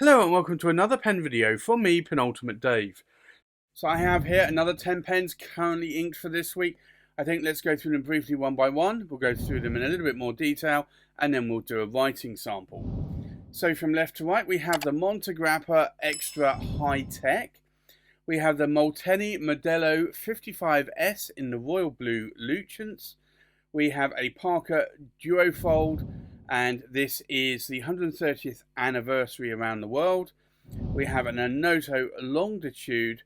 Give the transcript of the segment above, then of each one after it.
Hello and welcome to another pen video from me, Penultimate Dave. So I have here another 10 pens currently inked for this week. I think let's go through them briefly one by one. We'll go through them in a little bit more detail and then we'll do a writing sample. So from left to right we have the Montegrappa Extra High Tech. We have the Molteni Modello 55S in the royal blue Lucens. We have a Parker Duofold, and this is the 130th anniversary around the world. We have an Onoto Longitude.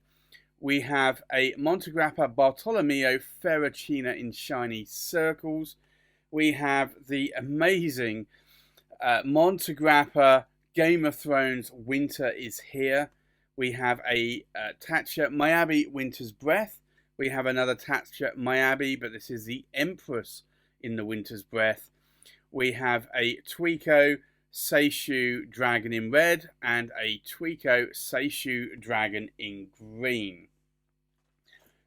We have a Montegrappa Bartolomeo Ferracina in shiny circles. We have the amazing Montegrappa Game of Thrones Winter is Here. We have a Taccia Miyabi Winter's Breath. We have another Taccia Miyabi, but this is the Empress in the Winter's Breath. We have a TWICO Seishu Dragon in red and a TWICO Seishu Dragon in green.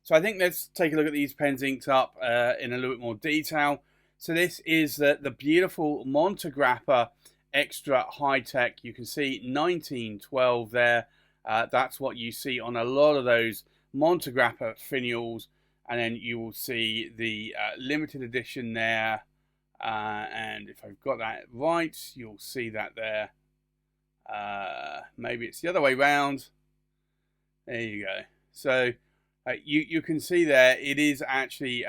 So I think let's take a look at these pens inked up in a little bit more detail. So this is the beautiful Montegrappa Extra High Tech. You can see 1912 there. That's what you see on a lot of those Montegrappa finials, and then you will see the limited edition there, and if I've got that right, you'll see that there. Maybe it's the other way round. There you go. So you can see there it is actually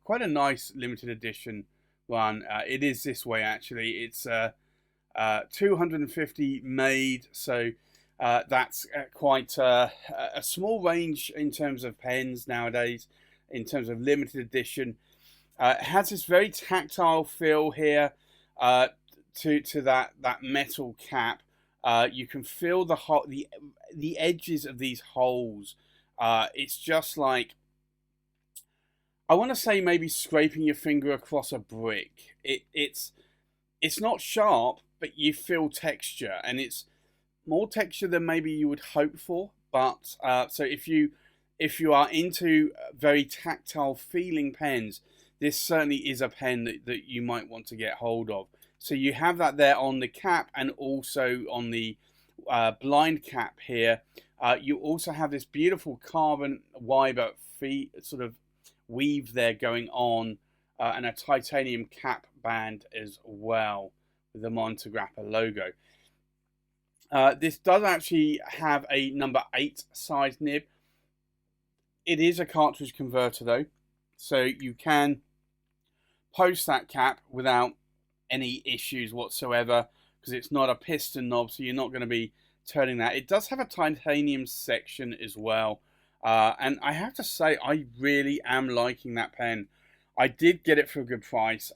quite a nice limited edition one. It is this way actually. It's 250 made, so that's quite a small range in terms of pens nowadays, in terms of limited edition. It has this very tactile feel here to that metal cap. You can feel the edges of these holes. It's just like, I want to say maybe scraping your finger across a brick. It's not sharp, but you feel texture, and it's more texture than maybe you would hope for. But so if you are into very tactile feeling pens, this certainly is a pen that you might want to get hold of. So you have that there on the cap and also on the blind cap here. You also have this beautiful carbon fiber sort of weave there going on, and a titanium cap band as well with the Montegrappa logo. This does actually have a number 8 size nib. It is a cartridge converter though, so you can post that cap without any issues whatsoever, because it's not a piston knob, so you're not going to be turning that. It does have a titanium section as well, and I have to say I really am liking that pen. I did get it for a good price.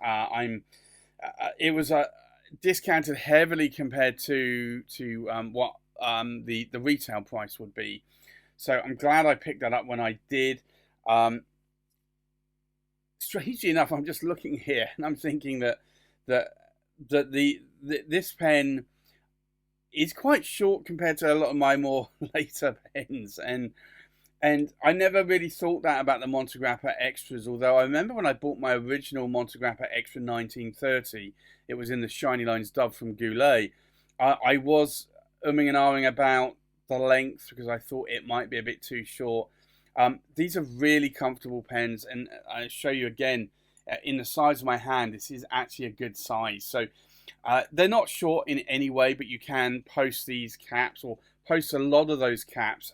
It was discounted heavily compared to what the retail price would be. So I'm glad I picked that up when I did. Strangely enough, I'm just looking here and I'm thinking that this pen is quite short compared to a lot of my more later pens, and I never really thought that about the Montegrappa Extras. Although I remember when I bought my original Montegrappa Extra 1930, it was in the Shiny Lines Dove from Goulet. I was umming and ahhing about the length because I thought it might be a bit too short. These are really comfortable pens, and I'll show you again in the size of my hand. This is actually a good size. So they're not short in any way, but you can post these caps or post a lot of those caps.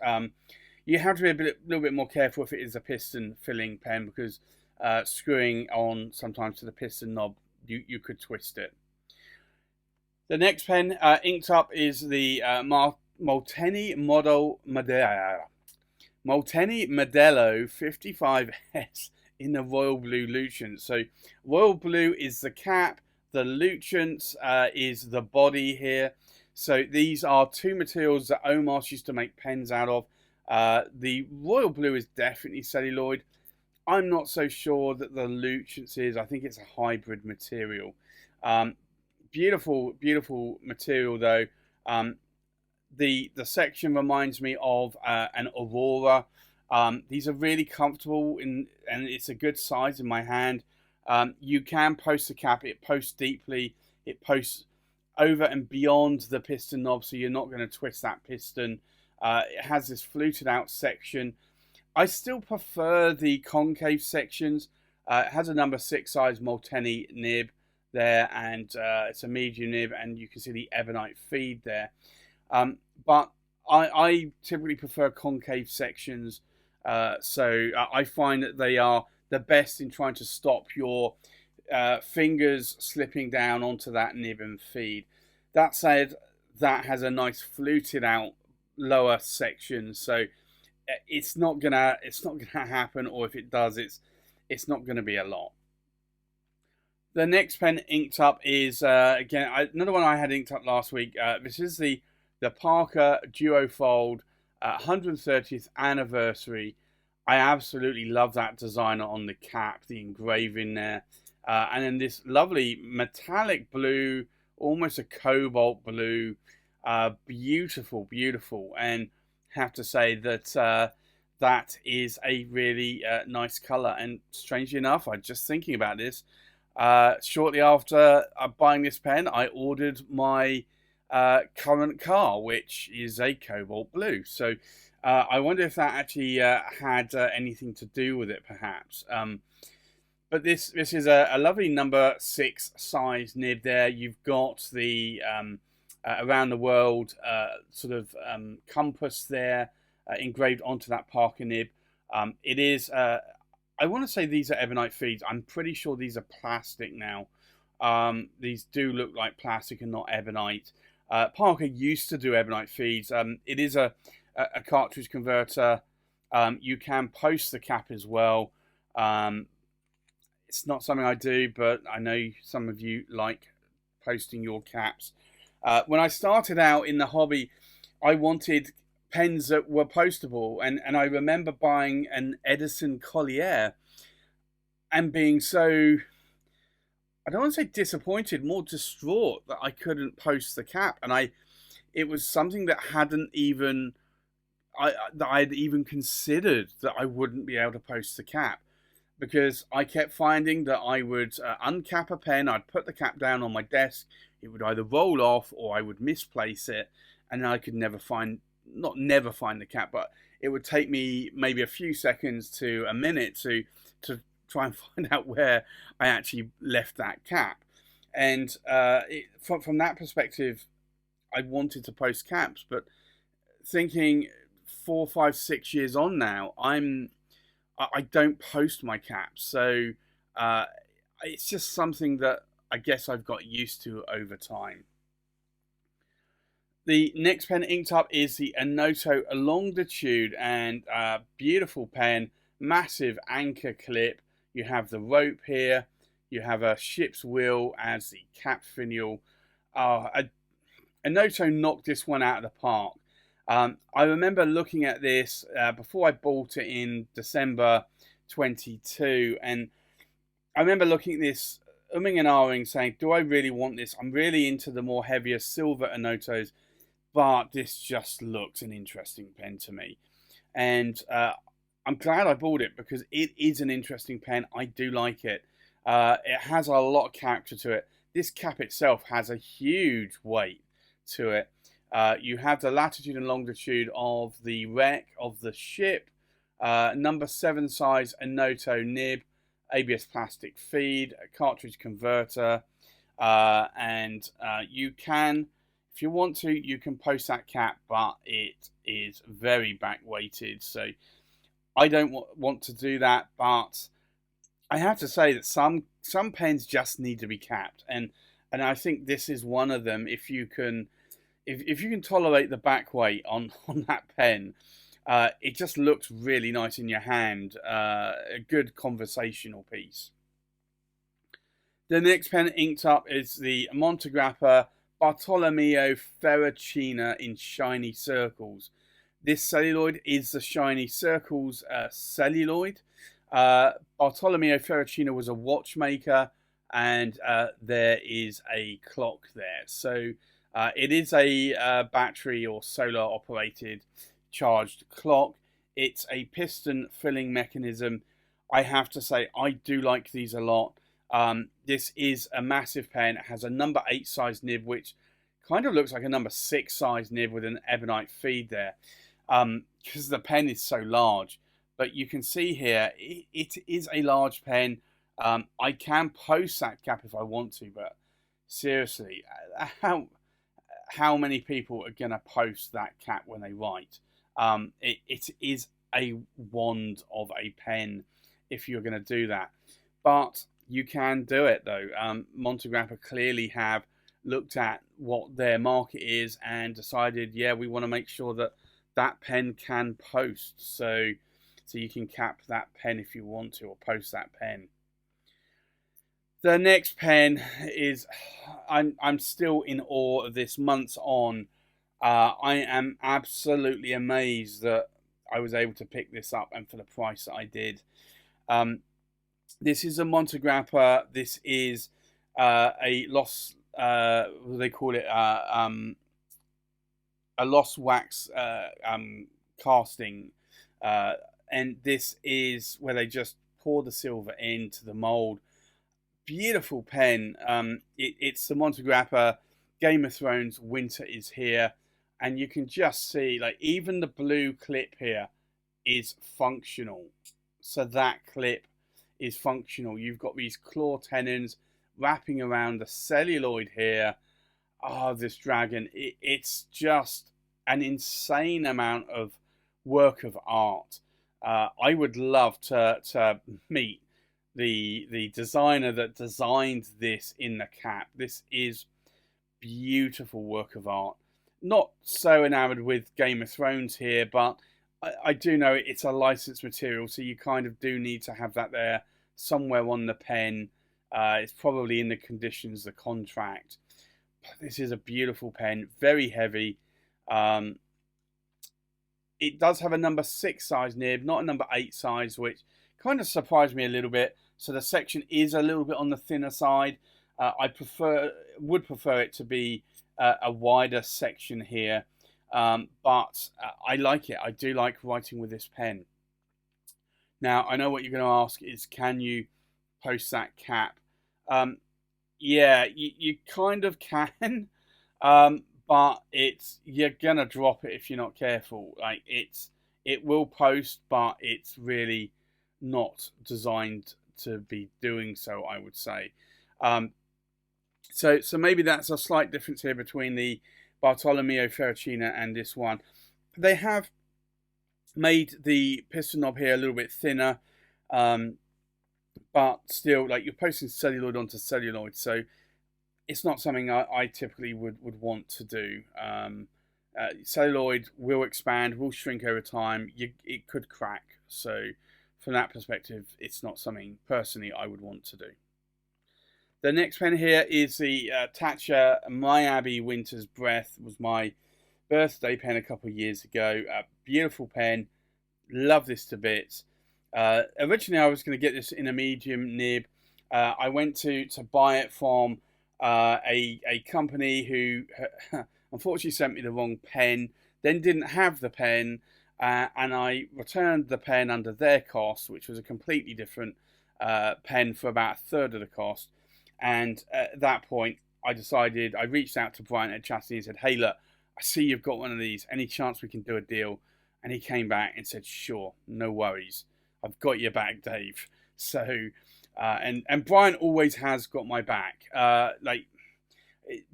You have to be a little bit more careful if it is a piston filling pen, because screwing on sometimes to the piston knob, you could twist it. The next pen inked up is the Molteni Modello 55S in the royal blue Lucens. So royal blue is the cap, the Lucens is the body here. So these are two materials that Omas used to make pens out of. The royal blue is definitely celluloid. I'm not so sure that the Lucens is. I think it's a hybrid material. Beautiful material though. The section reminds me of an Aurora. These are really comfortable and it's a good size in my hand. You can post the cap. It posts deeply. It posts over and beyond the piston knob, so you're not going to twist that piston. It has this fluted out section. I still prefer the concave sections. It has a number 6 size Molteni nib there, and it's a medium nib, and you can see the ebonite feed there. But I typically prefer concave sections, so I find that they are the best in trying to stop your fingers slipping down onto that nib and feed. That said, that has a nice fluted out lower section, so it's not gonna happen, or if it does, it's not gonna be a lot. The next pen inked up is again another one I had inked up last week. This is the Parker Duofold 130th anniversary. I absolutely love that design on the cap, the engraving there, and then this lovely metallic blue, almost a cobalt blue, beautiful, beautiful, and have to say that that is a really nice color. And strangely enough, I'm just thinking about this. Shortly after buying this pen, I ordered my current car, which is a cobalt blue. So I wonder if that actually had anything to do with it, perhaps. But this is a lovely number 6 size nib there. You've got the around the world sort of compass there engraved onto that Parker nib. It is, I want to say these are ebonite feeds. I'm pretty sure these are plastic now. These do look like plastic and not ebonite. Parker used to do ebonite feeds. It is a cartridge converter. You can post the cap as well. It's not something I do, but I know some of you like posting your caps. When I started out in the hobby, I wanted pens that were postable, and I remember buying an Edison Collier and being so, I don't want to say disappointed, more distraught that I couldn't post the cap. And it was something that hadn't even, that I'd even considered that I wouldn't be able to post the cap, because I kept finding that I would uncap a pen, I'd put the cap down on my desk, it would either roll off or I would misplace it, and I could never find, not never find the cap, but it would take me maybe a few seconds to a minute to try and find out where I actually left that cap. And from that perspective, I wanted to post caps, but thinking 4, 5, 6 years on now, I don't post my caps, so it's just something that I guess I've got used to over time. The next pen inked up is the Onoto Longitude, and beautiful pen, massive anchor clip. You have the rope here, you have a ship's wheel as the cap finial. Onoto knocked this one out of the park. I remember looking at this before I bought it in December 22, and I remember looking at this, umming and ahhing, saying, do I really want this? I'm really into the more heavier silver Onotos, but this just looks an interesting pen to me. And I'm glad I bought it, because it is an interesting pen. I do like it. It has a lot of character to it. This cap itself has a huge weight to it. You have the latitude and longitude of the wreck of the ship, number 7 size Onoto nib, ABS plastic feed, a cartridge converter, and you can, if you want to, you can post that cap, but it is very back weighted, so I don't want to do that. But I have to say that some pens just need to be capped, and I think this is one of them. If you can tolerate the back weight on that pen, it just looks really nice in your hand. A good conversational piece. The next pen inked up is the Montegrappa Bartolomeo Ferracina in shiny circles. This celluloid is the shiny circles celluloid. Bartolomeo Ferracina was a watchmaker, and there is a clock there. So it is a battery or solar operated charged clock. It's a piston filling mechanism. I have to say, I do like these a lot. This is a massive pen. It has a number 8 size nib, which kind of looks like a number 6 size nib with an ebonite feed there, because the pen is so large. But you can see here, it is a large pen. I can post that cap if I want to, but seriously, how many people are going to post that cap when they write? It is a wand of a pen if you're going to do that. But you can do it though. Montegrappa clearly have looked at what their market is and decided, yeah, we want to make sure that that pen can post. So you can cap that pen if you want to, or post that pen. The next pen is, I'm still in awe of this months on. I am absolutely amazed that I was able to pick this up and for the price that I did. This is a Montegrappa. This is a lost, what do they call it? A lost wax casting. And this is where they just pour the silver into the mold. Beautiful pen. It's the Montegrappa Game of Thrones Winter is Here. And you can just see, like, even the blue clip here is functional. So that clip is functional. You've got these claw tenons wrapping around the celluloid here. Oh, this dragon. It's just an insane amount of work of art. I would love to meet the designer that designed this in the cap. This is beautiful work of art. Not so enamored with Game of Thrones here, but I do know it's a licensed material, so you kind of do need to have that there somewhere on the pen. It's probably in the conditions, the contract. But this is a beautiful pen, very heavy. It does have a number 6 size nib, not a number 8 size, which kind of surprised me a little bit. So the section is a little bit on the thinner side. I would prefer it to be a wider section here, but I like it. I do like writing with this pen. Now, I know what you're going to ask is, can you post that cap? Yeah, you kind of can, but you're gonna drop it if you're not careful. Like, it will post, but it's really not designed to be doing so, I would say. So maybe that's a slight difference here between the Bartolomeo Ferracina and this one. They have made the piston knob here a little bit thinner, but still, like, you're posting celluloid onto celluloid, so it's not something I typically would want to do. Celluloid will expand, will shrink over time. It could crack. So from that perspective, it's not something personally I would want to do. The next pen here is the Taccia Miyabi Winter's Breath. It was my birthday pen a couple of years ago. A beautiful pen. Love this to bits. Originally, I was going to get this in a medium nib. I went to buy it from a company who unfortunately sent me the wrong pen, then didn't have the pen, and I returned the pen under their cost, which was a completely different pen for about a third of the cost. And at that point, I reached out to Brian at Chastity and said, hey, look, I see you've got one of these. Any chance we can do a deal? And he came back and said, sure, no worries. I've got your back, Dave. So, and Brian always has got my back.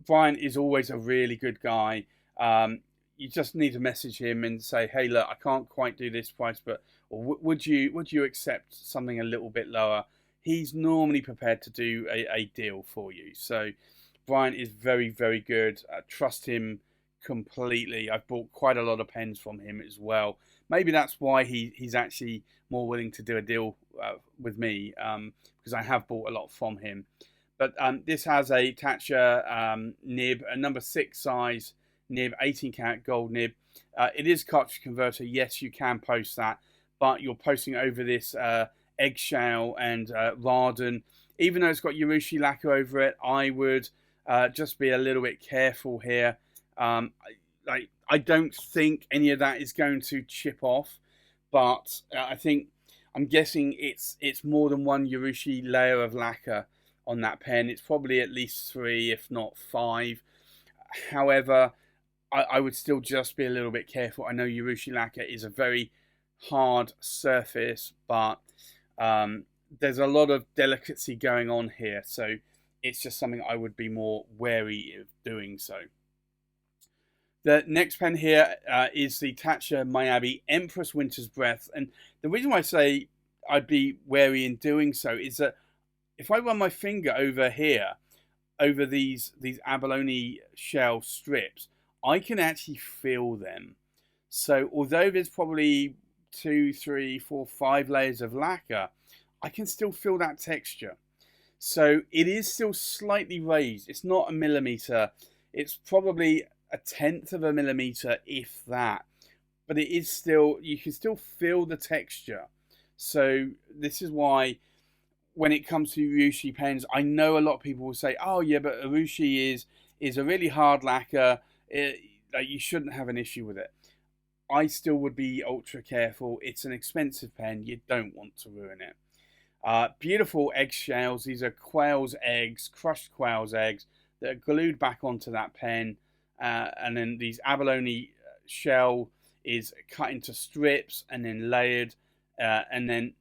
Brian is always a really good guy. You just need to message him and say, hey, look, I can't quite do this price, but would you accept something a little bit lower? He's normally prepared to do a deal for you. So Brian is very, very good. Trust him completely. I've bought quite a lot of pens from him as well. Maybe that's why he's actually more willing to do a deal with me, because I have bought a lot from him. But this has a Taccia nib, a number 6 size nib, 18 karat gold nib. It is cartridge converter. Yes, you can post that, but you're posting over this eggshell and Raden. Even though it's got Urushi lacquer over it, I would just be a little bit careful here. I don't think any of that is going to chip off, but I'm guessing it's more than one Urushi layer of lacquer on that pen. It's probably at least 3, if not 5. However, I would still just be a little bit careful. I know Urushi lacquer is a very hard surface, but there's a lot of delicacy going on here, so it's just something I would be more wary of doing so. The next pen here is the Taccia Miyabi Empress Winter's Breath, and the reason why I say I'd be wary in doing so is that if I run my finger over here, over these abalone shell strips, I can actually feel them. So although there's probably 2, 3, 4, 5 layers of lacquer, I can still feel that texture. So it is still slightly raised. It's not a millimeter. It's probably 1/10 of a millimeter, if that. But it is still, you can still feel the texture. So this is why when it comes to Urushi pens, I know a lot of people will say, oh yeah, but Urushi is a really hard lacquer. Like, you shouldn't have an issue with it. I still would be ultra careful. It's an expensive pen. You don't want to ruin it. Beautiful eggshells. These are quail's eggs, crushed quail's eggs that are glued back onto that pen. And then these abalone shell is cut into strips and then layered. And then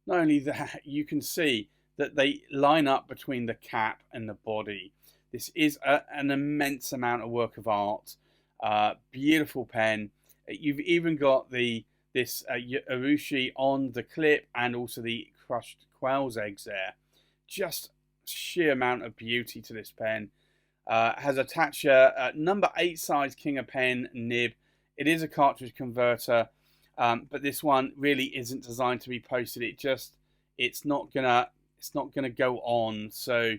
not only that, you can see that they line up between the cap and the body. This is an immense amount of work of art. Beautiful pen. You've even got this Urushi on the clip and also the crushed quail's eggs there. Just sheer amount of beauty to this pen. Has a Taccia number 8 size King of Pen nib. It is a cartridge converter, but this one really isn't designed to be posted. It's not gonna go on. So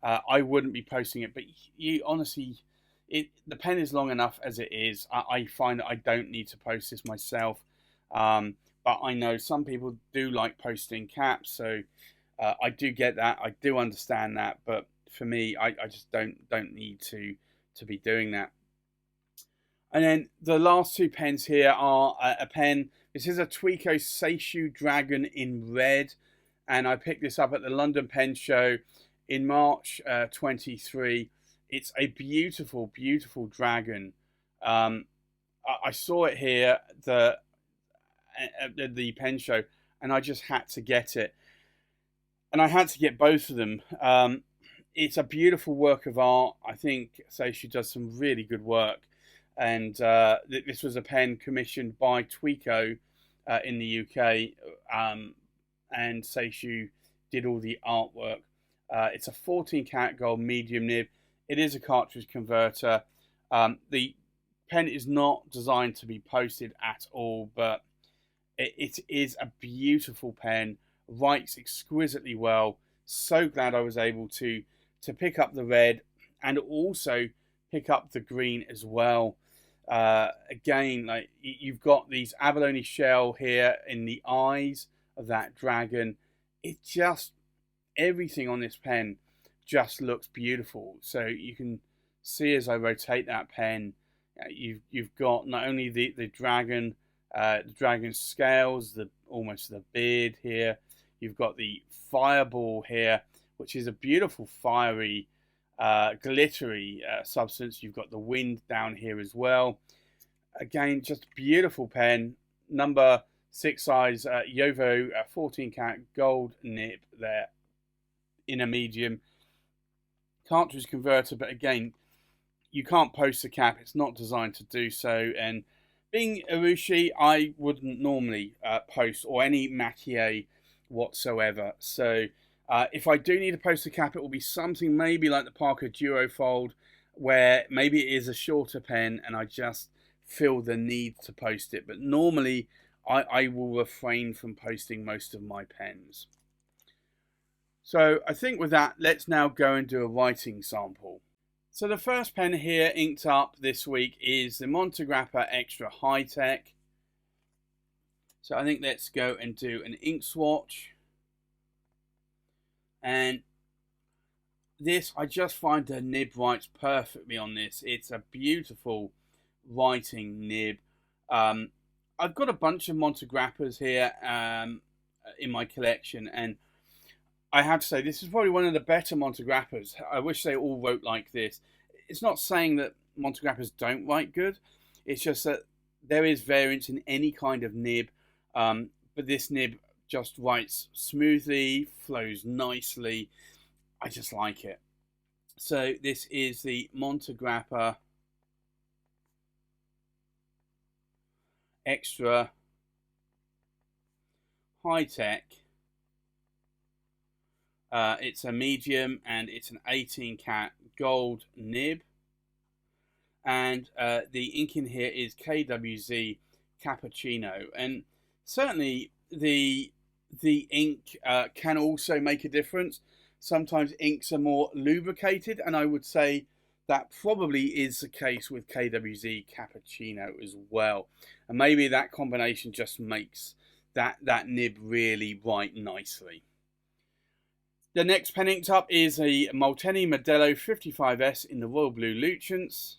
I wouldn't be posting it. But you honestly, the pen is long enough as it is. I find that I don't need to post this myself. But I know some people do like posting caps, so I do get that. I do understand that, but for me, I just don't need to be doing that. And then the last 2 pens here are a pen. This is a TWICO Seishu Dragon in red, and I picked this up at the London Pen Show in March 23. It's a beautiful, beautiful dragon. I saw it here at the pen show, and I just had to get it. And I had to get both of them. It's a beautiful work of art. I think Seishu does some really good work. And this was a pen commissioned by TWICO in the UK. And Seishu did all the artwork. It's a 14 karat gold medium nib. It is a cartridge converter. The pen is not designed to be posted at all, but it is a beautiful pen. Writes exquisitely well. So glad I was able to pick up the red and also pick up the green as well. Again, like, you've got these abalone shell here in the eyes of that dragon. It just, everything on this pen just looks beautiful. So you can see as I rotate that pen, you've got not only the dragon, the dragon's scales, almost the beard here. You've got the fireball here, which is a beautiful fiery, glittery substance. You've got the wind down here as well. Again, just beautiful pen. Number 6 size Yovo 14 karat gold nib there in a medium. Cartridge converter, but again, you can't post the cap. It's not designed to do so. And being Urushi, I wouldn't normally post or any maquillé whatsoever. So if I do need to post a cap, it will be something maybe like the Parker Duofold, where maybe it is a shorter pen and I just feel the need to post it. But normally I will refrain from posting most of my pens. So I think with that, let's now go and do a writing sample. So the first pen here inked up this week is the Montegrappa Extra High Tech. So I think let's go and do an ink swatch. And this, I just find the nib writes perfectly on this. It's a beautiful writing nib. I've got a bunch of Montegrappas here in my collection, and I have to say this is probably one of the better Montegrappas. I wish they all wrote like this. it's not saying that Montegrappas don't write good. It's just that there is variance in any kind of nib, but this nib just writes smoothly, flows nicely. I just like it. So this is the Montegrappa Extra High Tech. It's a medium and it's an 18 cat gold nib. And the ink in here is KWZ Cappuccino. And certainly the ink can also make a difference. Sometimes inks are more lubricated, and I would say that probably is the case with KWZ Cappuccino as well. And maybe that combination just makes that nib really write nicely. The next pen inked up is a Molteni Modello 55S in the Royal Blue Lucens.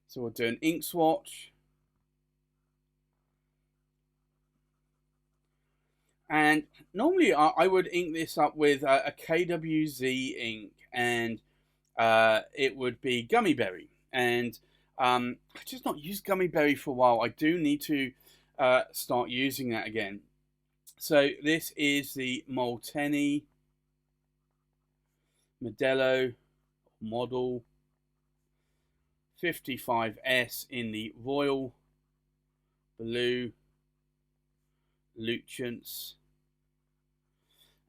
So we'll do an ink swatch. And normally I would ink this up with a KWZ ink, and it would be Gummy Berry. And I've just not used Gummy Berry for a while. I do need to start using that again. So this is the Molteni Modello model 55S in the Royal Blue Lucens,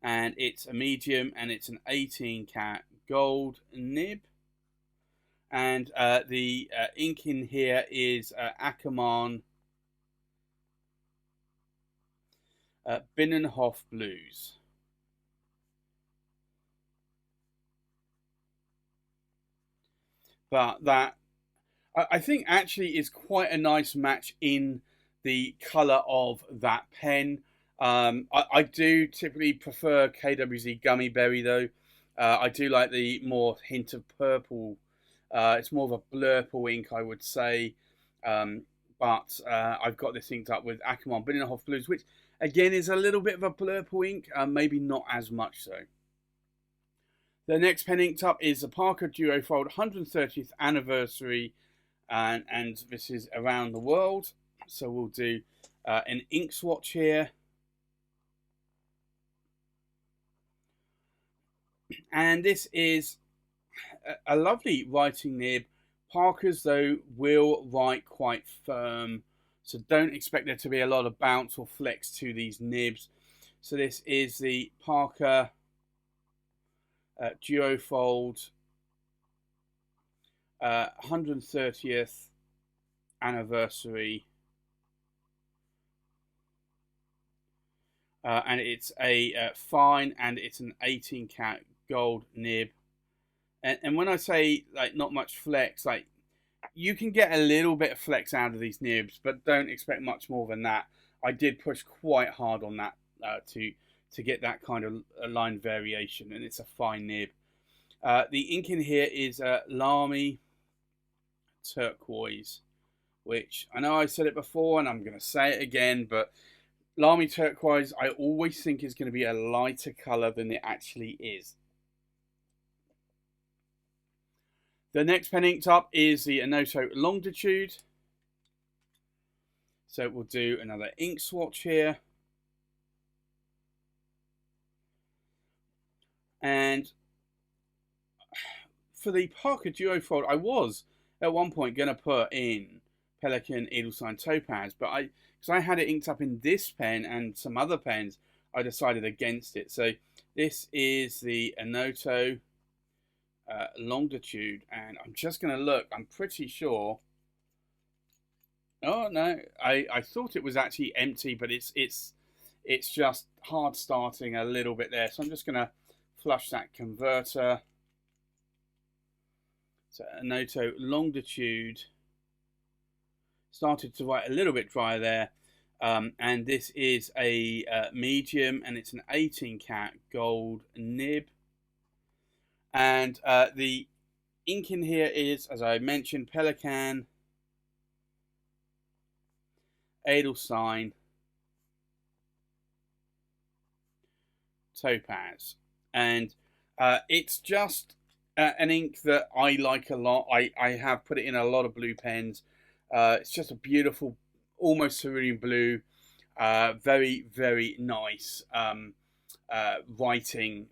and it's a medium and it's an 18 cat gold nib, and the ink in here is Ackerman Binnenhof Blues. But that, I think, actually is quite a nice match in the colour of that pen. I do typically prefer KWZ Gummy Berry though. I do like the more hint of purple. It's more of a blurple ink, I would say. But I've got this inked up with Ackerman Binnenhof Blues, which again is a little bit of a blurple ink, maybe not as much so. The next pen inked up is the Parker Duofold 130th anniversary, and this is around the world. So we'll do an ink swatch here. And this is a lovely writing nib. Parkers, though, will write quite firm, so don't expect there to be a lot of bounce or flex to these nibs. So this is the Parker Duofold 130th anniversary, and it's a fine, and it's an 18 cat gold nib. And when I say like not much flex, like you can get a little bit of flex out of these nibs, but don't expect much more than that. I did push quite hard on that to get that kind of line variation, and it's a fine nib. The ink in here is Lamy Turquoise, which I know I said it before and I'm going to say it again, but Lamy Turquoise I always think is going to be a lighter colour than it actually is. The next pen inked up is the Onoto Longitude. So we'll do another ink swatch here. And for the Parker Duofold, I was at one point going to put in Pelican Edelstein Topaz, but because I had it inked up in this pen and some other pens, I decided against it. So this is the Onoto Longitude, and I'm just going to look. I'm pretty sure. Oh no, I thought it was actually empty, but it's just hard starting a little bit there. So I'm just going to flush that converter. So Onoto Longitude started to write a little bit dry there, and this is a medium, and it's an 18 cat gold nib. And the ink in here is, as I mentioned, Pelican Edelstein Topaz, and it's just an ink that I like a lot. I have put it in a lot of blue pens. It's just a beautiful, almost cerulean blue. Very, very nice writing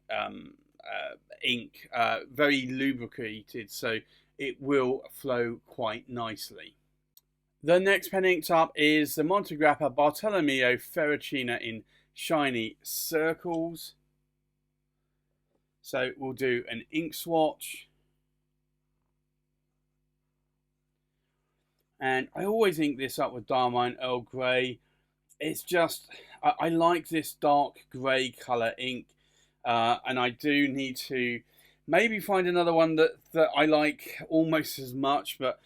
ink. Very lubricated, so it will flow quite nicely. The next pen inked up is the Montegrappa Bartolomeo Ferracina in shiny circles. So we'll do an ink swatch. And I always ink this up with Diamine Earl Grey. It's just, I like this dark grey colour ink. And I do need to maybe find another one that I like almost as much, but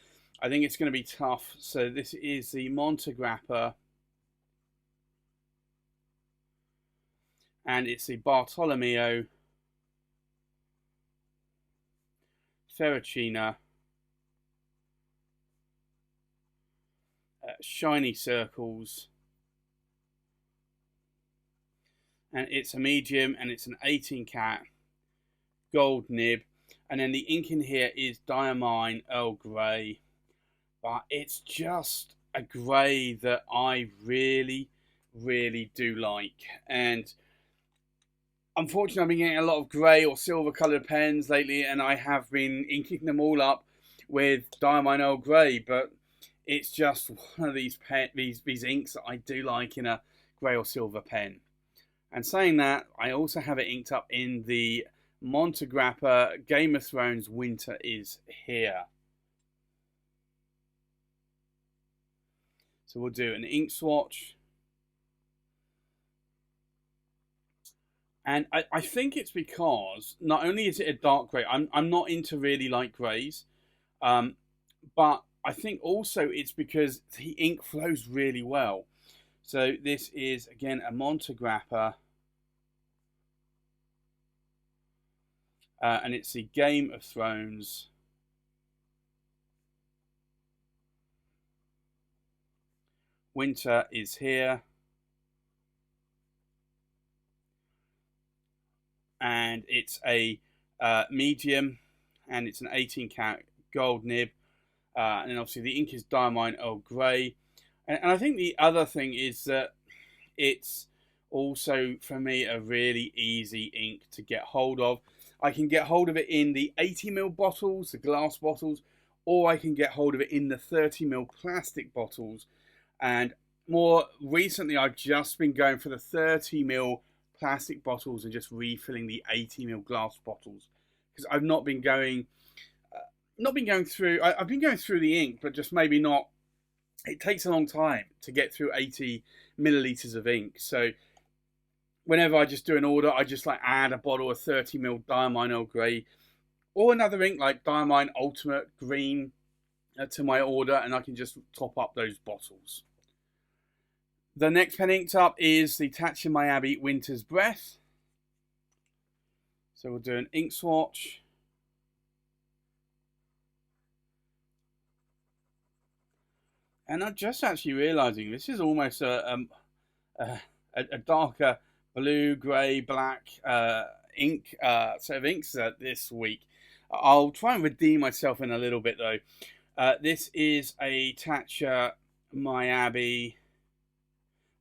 I think it's going to be tough. So this is the Montegrappa. And it's the Bartolomeo Ferracina shiny circles, and it's a medium, and it's an 18 cat gold nib, and then the ink in here is Diamine Earl Grey, but it's just a grey that I really do like. And unfortunately, I've been getting a lot of grey or silver coloured pens lately, and I have been inking them all up with Diamine Earl Grey, but it's just one of these inks that I do like in a grey or silver pen. And saying that, I also have it inked up in the Montegrappa Game of Thrones Winter is Here. So we'll do an ink swatch. And I think it's because not only is it a dark grey, I'm not into really light greys, but I think also it's because the ink flows really well. So this is, again, a Montegrappa. And it's the Game of Thrones. Winter is Here. And it's a medium, and it's an 18 cat gold nib. And then obviously the ink is Diamine Earl Grey. And I think the other thing is that it's also, for me, a really easy ink to get hold of. I can get hold of it in the 80ml bottles, the glass bottles, or I can get hold of it in the 30ml plastic bottles. And more recently, I've just been going for the 30ml plastic bottles and just refilling the 80ml glass bottles, because I've not been going through. I've been going through the ink, but just maybe not. It takes a long time to get through 80 milliliters of ink. So whenever I just do an order, I just like add a bottle of 30ml Diamine Earl Grey or another ink like Diamine Ultimate Green to my order, and I can just top up those bottles. The next pen inked up is the Taccia Miyabi Winter's Breath. So we'll do an ink swatch. And I'm just actually realising this is almost a darker blue, grey, black ink set of inks this week. I'll try and redeem myself in a little bit though. This is a Taccia Miyabi.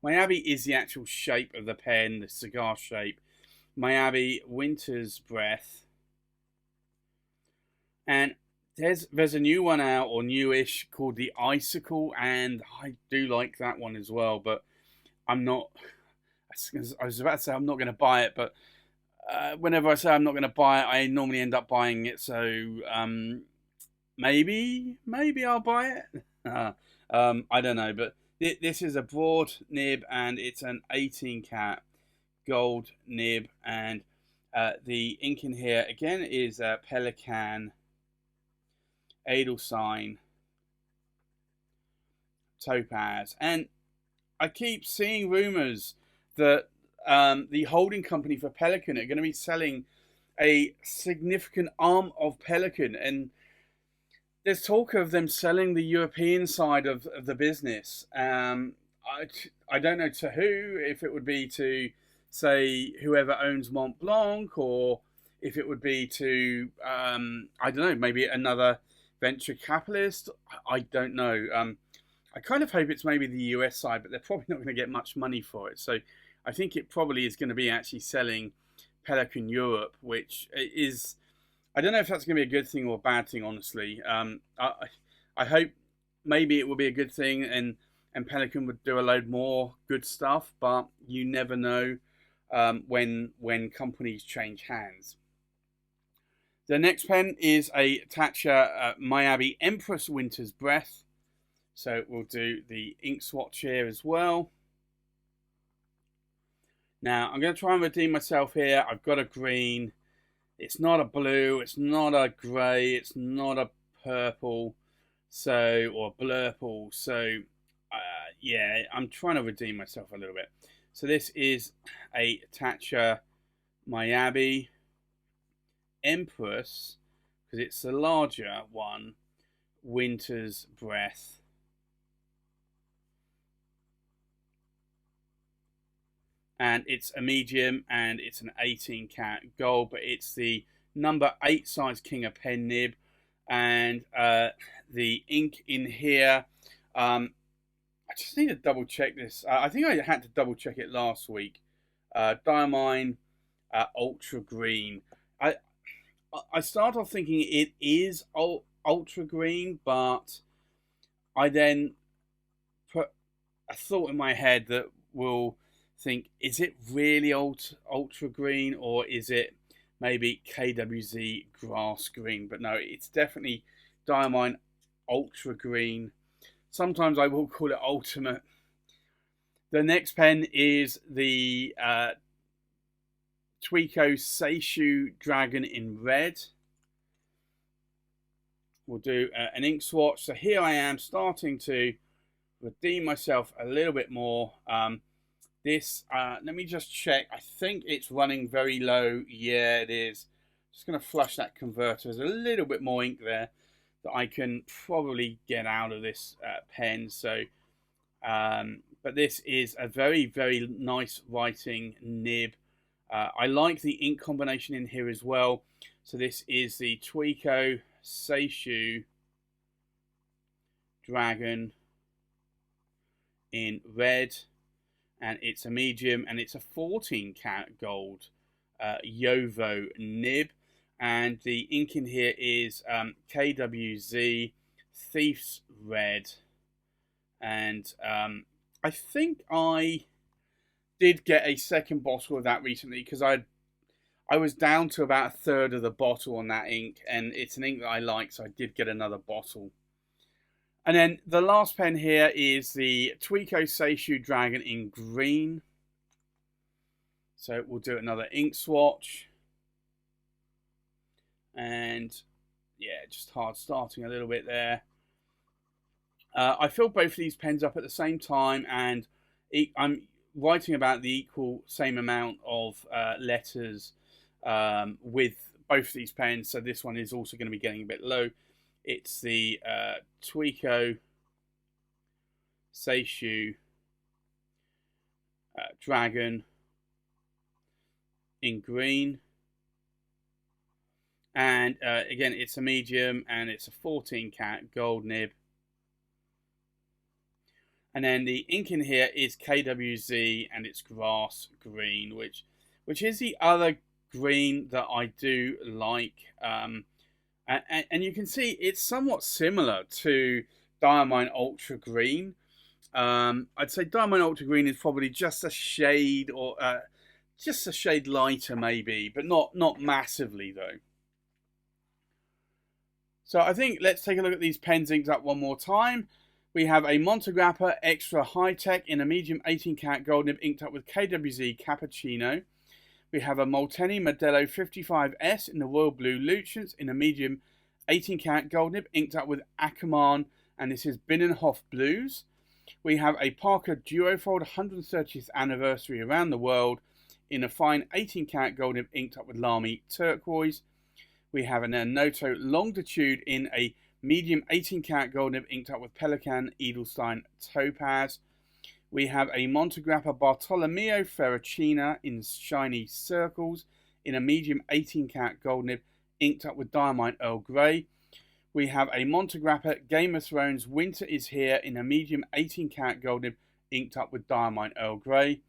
Miyabi is the actual shape of the pen, the cigar shape. Miyabi Winter's Breath. And there's a new one out, or newish, called the Icicle, and I do like that one as well, but I'm not, I was about to say I'm not going to buy it, but whenever I say I'm not going to buy it, I normally end up buying it, so maybe I'll buy it. I don't know, but this is a broad nib, and it's an 18 cat gold nib, and the ink in here again is Pelican, Edelstein, Topaz. And I keep seeing rumors that the holding company for Pelican are going to be selling a significant arm of Pelican, and there's talk of them selling the European side of the business. I don't know to who, if it would be to, say, whoever owns Mont Blanc, or if it would be to, I don't know, maybe another venture capitalist. I don't know. I kind of hope it's maybe the US side, but they're probably not going to get much money for it. So I think it probably is going to be actually selling Pelican Europe, which is, I don't know if that's going to be a good thing or a bad thing, honestly. I hope maybe it will be a good thing, and Pelican would do a load more good stuff, but you never know when companies change hands. The next pen is a Taccia Miyabi Empress Winter's Breath. So we'll do the ink swatch here as well. Now I'm going to try and redeem myself here. I've got a green. It's not a blue. It's not a grey. It's not a purple. So, or blurple. So, yeah, I'm trying to redeem myself a little bit. So this is a Taccia Miyabi Empress, because it's the larger one, Winter's Breath. And it's a medium, and it's an 18 karat gold, but it's the number 8 size King of Pen nib. And the ink in here, I just need to double check this. I think I had to double check it last week. Diamine Ultra Green. I start off thinking it is Ultra Green, but I then put a thought in my head that will think, is it really ultra green, or is it maybe KWZ grass green? But no, it's definitely Diamine Ultra Green. Sometimes I will call it Ultimate. The next pen is the TWICO Seishu Dragon in red. We'll do an ink swatch. So here I am starting to redeem myself a little bit more. This, let me just check. I think it's running very low. Yeah, it is. Just going to flush that converter. There's a little bit more ink there that I can probably get out of this pen. So, but this is a very, very nice writing nib. I like the ink combination in here as well. So this is the TWICO Seishu Dragon in red. And it's a medium, and it's a 14 karat gold Yovo nib. And the ink in here is KWZ Thief's Red. And I think I did get a second bottle of that recently, because I was down to about a third of the bottle on that ink, and it's an ink that I like, so I did get another bottle. And then the last pen here is the TWICO Seishu Dragon in green. So we'll do another ink swatch. And yeah, just hard starting a little bit there. I filled both of these pens up at the same time, and I'm writing about the same amount of letters with both of these pens. So this one is also going to be getting a bit low. It's the TWICO Seishu Dragon in green. And again, it's a medium, and it's a 14 karat gold nib. And then the ink in here is KWZ, and it's grass green, which is the other green that I do like. And you can see it's somewhat similar to Diamine Ultra Green. I'd say Diamine Ultra Green is probably just a shade, or just a shade lighter maybe, but not massively though. So I think let's take a look at these pens inked up one more time. We have a Montegrappa Extra High Tech in a medium 18 karat gold nib inked up with KWZ Cappuccino. We have a Molteni Modello 55S in the Royal Blue Lucens in a medium 18 karat gold nib inked up with Ackerman, and this is Binnenhof Blues. We have a Parker Duofold 130th anniversary around the world in a fine 18 karat gold nib inked up with Lamy Turquoise. We have an Onoto Longitude in a medium 18 karat gold nib inked up with Pelican Edelstein Topaz. We have a Montegrappa Bartolomeo Ferracina in shiny circles in a medium 18 karat gold nib, inked up with Diamine Earl Grey. We have a Montegrappa Game of Thrones Winter is Here in a medium 18 karat gold nib, inked up with Diamine Earl Grey.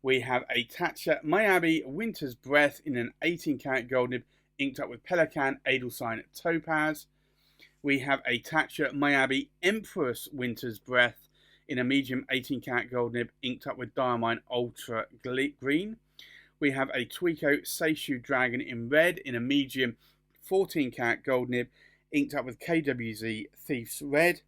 We have a Taccia Miyabi Winter's Breath in an 18 karat gold nib, inked up with Pelican Edelstein Topaz. We have a Taccia Miyabi Empress Winter's Breath in a medium 18 karat gold nib, inked up with Diamine Ultra Green. We have a TWICO Seishu Dragon in red in a medium 14 karat gold nib, inked up with KWZ Thief's Red.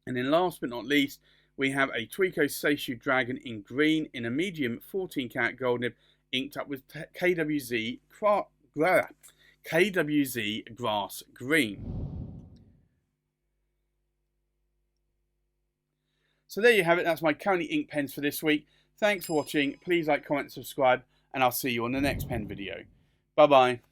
And then last but not least, we have a TWICO Seishu Dragon in green in a medium 14 karat gold nib, inked up with KWZ Grass Green. So there you have it. That's my currently ink pens for this week. Thanks for watching. Please like, comment, subscribe, and I'll see you on the next pen video. Bye bye.